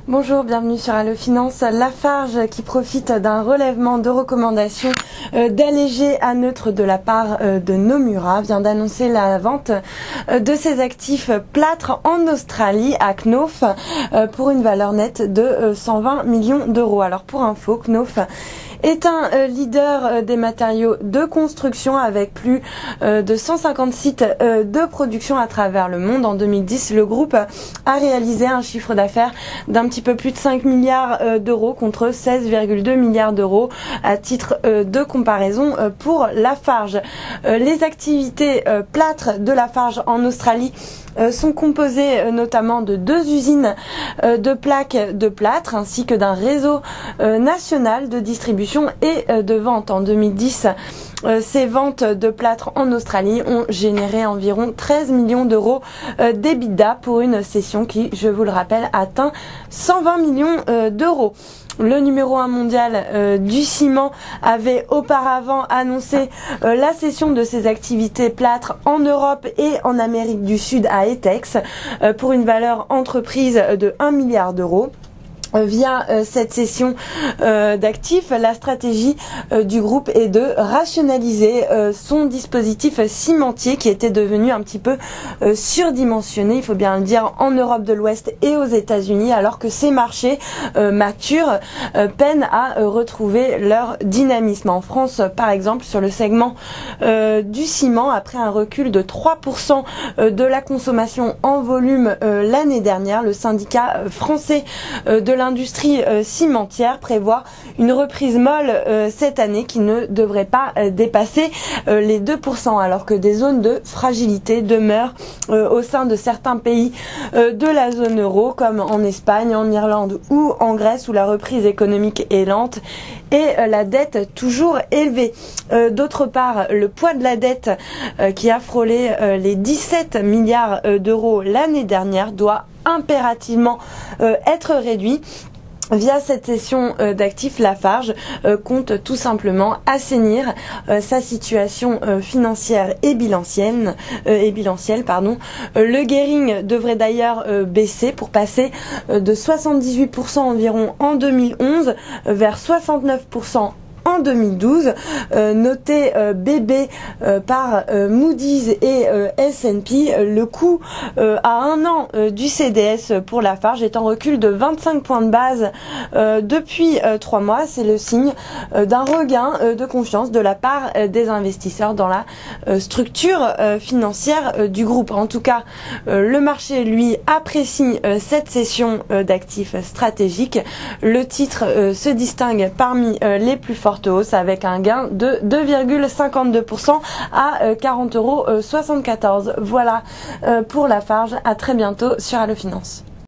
Bonjour, bienvenue sur Allo Finance. Lafarge qui profite d'un relèvement de recommandations d'alléger à neutre de la part de Nomura vient d'annoncer la vente de ses actifs plâtre en Australie à Knauf pour une valeur nette de 120 millions d'euros. Alors pour info, Knauf est un leader des matériaux de construction avec plus de 150 sites de production à travers le monde. En 2010, le groupe a réalisé un chiffre d'affaires d'un petit peu plus de 5 milliards d'euros contre 16,2 milliards d'euros à titre de comparaison pour Lafarge. Les activités plâtre de Lafarge en Australie sont composées notamment de 2 usines de plaques de plâtre ainsi que d'un réseau national de distribution et de vente. En 2010, ces ventes de plâtre en Australie ont généré environ 13 millions d'euros d'EBITDA pour une cession qui, je vous le rappelle, atteint 120 millions d'euros. Le numéro 1 mondial du ciment avait auparavant annoncé la cession de ses activités plâtre en Europe et en Amérique du Sud à Etex pour une valeur entreprise de 1 milliard d'euros. Via cette cession d'actifs, la stratégie du groupe est de rationaliser son dispositif cimentier qui était devenu un petit peu surdimensionné, il faut bien le dire, en Europe de l'Ouest et aux États-Unis, alors que ces marchés matures peinent à retrouver leur dynamisme. En France, par exemple, sur le segment du ciment, après un recul de 3% de la consommation en volume l'année dernière, le syndicat français de l'industrie cimentière prévoit une reprise molle cette année qui ne devrait pas dépasser les 2%, alors que des zones de fragilité demeurent au sein de certains pays de la zone euro, comme en Espagne, en Irlande ou en Grèce, où la reprise économique est lente et la dette toujours élevée. D'autre part, le poids de la dette qui a frôlé les 17 milliards d'euros l'année dernière doit impérativement être réduit. Via cette cession d'actifs, Lafarge compte tout simplement assainir sa situation financière et bilancielle. Le gearing devrait d'ailleurs baisser pour passer de 78% environ en 2011 vers 69% en 2012, noté BB par Moody's et S&P, le coût à un an du CDS pour Lafarge est en recul de 25 points de base depuis 3 mois. C'est le signe d'un regain de confiance de la part des investisseurs dans la structure financière du groupe. En tout cas, le marché, lui, apprécie cette cession d'actifs stratégiques. Le titre se distingue parmi les plus fortes hausse avec un gain de 2,52% à 40,74 €. Voilà pour Lafarge. À très bientôt sur Allo Finance.